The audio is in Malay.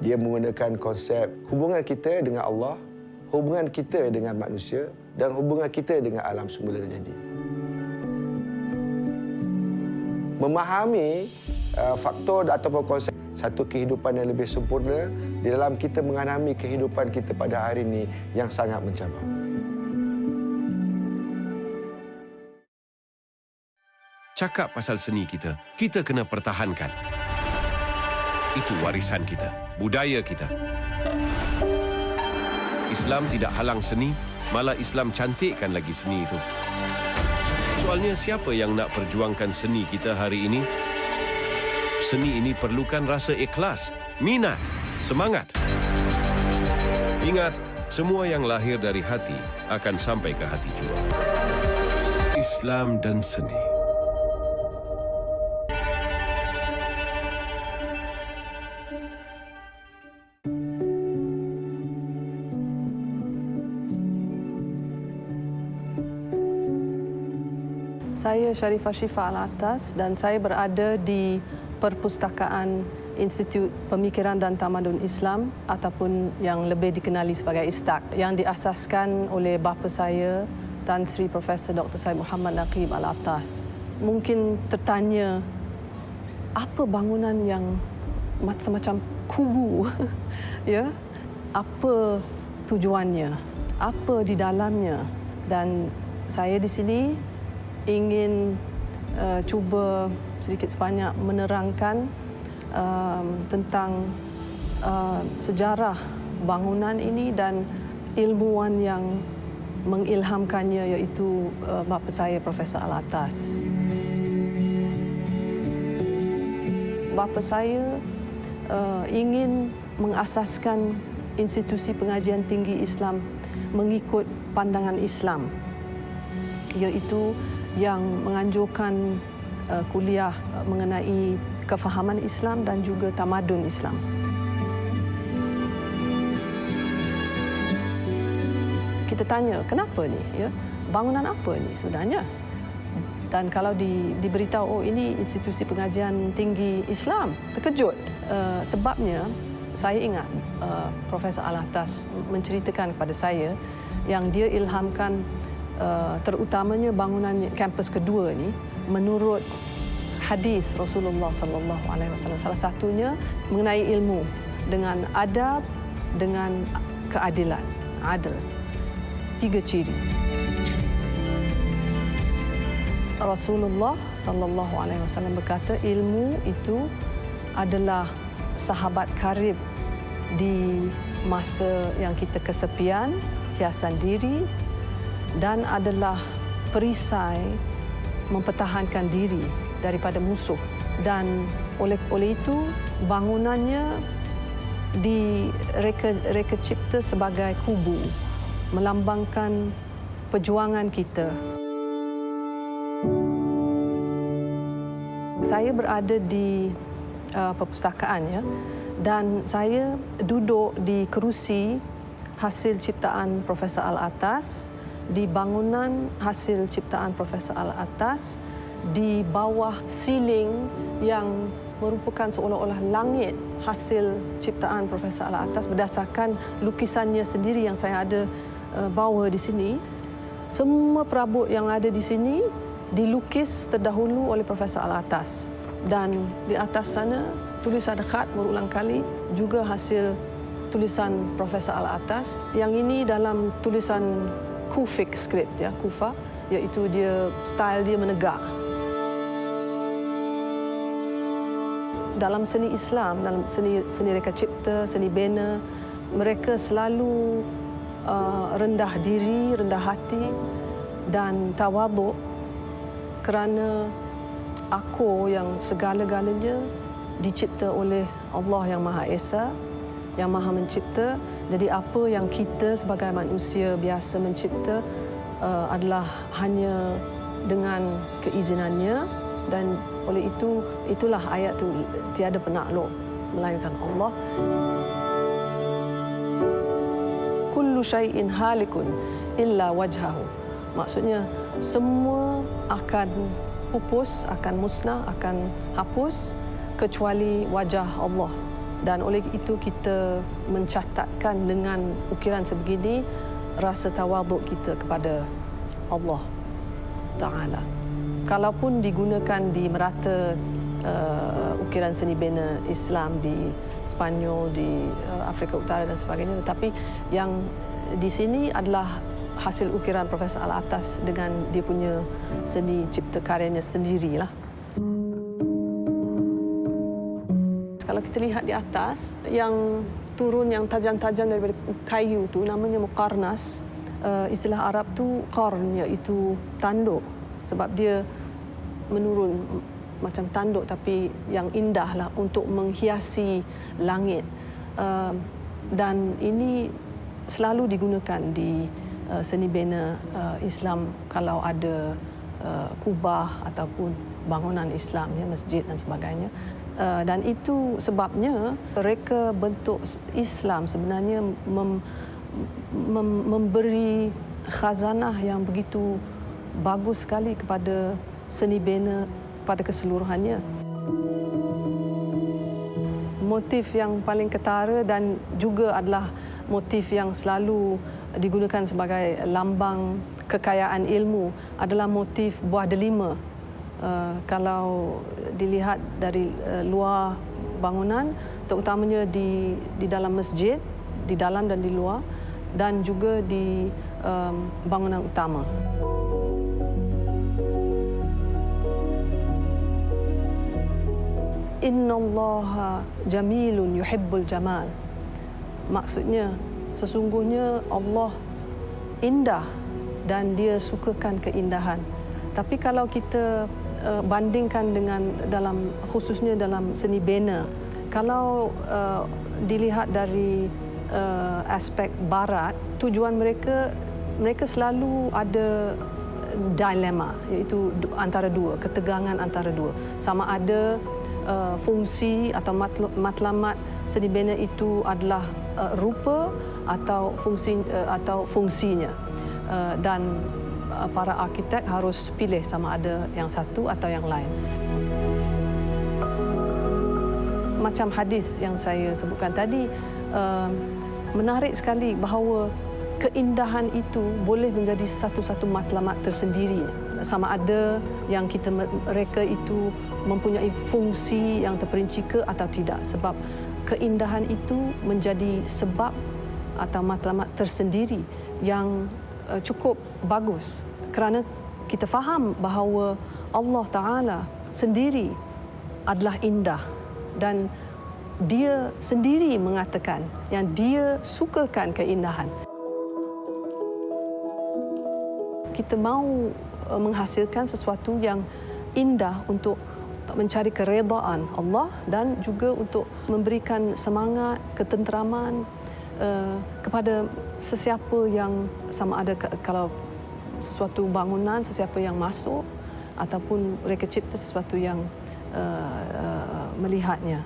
Dia menggunakan konsep hubungan kita dengan Allah, hubungan kita dengan manusia dan hubungan kita dengan alam semula jadi. Memahami faktor ataupun konsep satu kehidupan yang lebih sempurna di dalam kita mengalami kehidupan kita pada hari ini yang sangat mencabar. Cakap pasal seni kita, kita kena pertahankan. Itu warisan kita, budaya kita. Islam tidak halang seni, malah Islam cantikkan lagi seni itu. Soalnya siapa yang nak perjuangkan seni kita hari ini? Seni ini perlukan rasa ikhlas, minat, semangat. Ingat, semua yang lahir dari hati akan sampai ke hati jua. Islam dan seni. Saya Sharifah Syifa Alatas dan saya berada di Perpustakaan Institut Pemikiran dan Tamadun Islam ataupun yang lebih dikenali sebagai ISTAK yang diasaskan oleh bapa saya, Tan Sri Profesor Dr. Syed Muhammad Naqib Alatas. Mungkin tertanya, apa bangunan yang semacam kubu? Ya, apa tujuannya? Apa di dalamnya? Dan saya di sini ingin cuba sedikit sebanyak menerangkan tentang sejarah bangunan ini dan ilmuwan yang mengilhamkannya, iaitu bapa saya Profesor Alatas. Bapa saya ingin mengasaskan institusi pengajian tinggi Islam mengikut pandangan Islam, iaitu yang menganjurkan kuliah mengenai kefahaman Islam dan juga tamadun Islam. Kita tanya, kenapa ni? Ya? Bangunan apa ni sebenarnya? Dan kalau diberitahu, oh ini institusi pengajian tinggi Islam, terkejut. Sebabnya, saya ingat Profesor Alatas menceritakan kepada saya yang dia ilhamkan terutamanya bangunan kampus kedua ni menurut hadis Rasulullah sallallahu alaihi wasallam, salah satunya mengenai ilmu dengan adab, dengan keadilan, adil. 3 ciri. Rasulullah sallallahu alaihi wasallam berkata, ilmu itu adalah sahabat karib di masa yang kita kesepian, hiasan diri, dan adalah perisai mempertahankan diri daripada musuh. Dan oleh itu bangunannya direka cipta sebagai kubu, melambangkan perjuangan kita. Saya berada di perpustakaan, ya, dan saya duduk di kerusi hasil ciptaan Profesor Alatas, di bangunan hasil ciptaan Profesor Alatas, di bawah siling yang merupakan seolah-olah langit hasil ciptaan Profesor Alatas berdasarkan lukisannya sendiri yang saya ada bawa di sini. Semua perabot yang ada di sini dilukis terdahulu oleh Profesor Alatas. Dan di atas sana tulisan khat berulang kali juga hasil tulisan Profesor Alatas. Yang ini dalam tulisan Kufic script, ya, Kufa, iaitu dia style dia menegak. Dalam seni Islam, dalam seni reka cipta, seni bina, mereka selalu rendah diri, rendah hati dan tawaduk, kerana aku yang segala-galanya dicipta oleh Allah yang Maha Esa, yang Maha Mencipta. Jadi apa yang kita sebagai manusia biasa mencipta adalah hanya dengan keizinannya, dan oleh itu itulah ayat tu, tiada penakluk melainkan Allah. Kullu syai'in halikun illa wajhahu. Maksudnya semua akan pupus, akan musnah, akan hapus kecuali wajah Allah. Dan oleh itu kita mencatatkan dengan ukiran sebegini rasa tawaduk kita kepada Allah Ta'ala. Kalaupun digunakan di merata ukiran seni bina Islam di Sepanyol, di Afrika Utara dan sebagainya, tetapi yang di sini adalah hasil ukiran Profesor Al-Atas dengan dia punya seni cipta karyanya sendirilah. Kalau kita lihat di atas, yang turun yang tajam-tajam daripada kayu tu namanya muqarnas. Istilah Arab tu qarn, iaitu tanduk, sebab dia menurun macam tanduk tapi yang indah lah untuk menghiasi langit. Dan ini selalu digunakan di seni bina Islam kalau ada kubah ataupun bangunan Islam, ya, masjid dan sebagainya. Dan itu sebabnya reka bentuk Islam sebenarnya memberi khazanah yang begitu bagus sekali kepada seni bina pada keseluruhannya. Motif yang paling ketara dan juga adalah motif yang selalu digunakan sebagai lambang kekayaan ilmu adalah motif buah delima. Kalau dilihat dari luar bangunan, terutamanya di dalam masjid, di dalam dan di luar, dan juga di bangunan utama. Innallaha jamilun yuhibbul jamal. Maksudnya, sesungguhnya Allah indah dan dia sukakan keindahan. Tapi kalau kita bandingkan dengan khususnya dalam seni bina, kalau dilihat dari aspek barat, tujuan mereka selalu ada dilema, iaitu antara dua, ketegangan antara dua. Sama ada fungsi atau matlamat seni bina itu adalah rupa atau fungsinya. Dan para arkitek harus pilih sama ada yang satu atau yang lain. Macam hadis yang saya sebutkan tadi, menarik sekali bahawa keindahan itu boleh menjadi satu-satu matlamat tersendiri. Sama ada yang mereka itu mempunyai fungsi yang terperinci ke atau tidak. Sebab keindahan itu menjadi sebab atau matlamat tersendiri yang cukup bagus. Kerana kita faham bahawa Allah Ta'ala sendiri adalah indah dan dia sendiri mengatakan yang dia sukakan keindahan. Kita mahu menghasilkan sesuatu yang indah untuk mencari keredaan Allah dan juga untuk memberikan semangat, ketenteraman kepada sesiapa yang sama ada kalau sesuatu bangunan, sesiapa yang masuk ataupun mereka cipta sesuatu yang melihatnya.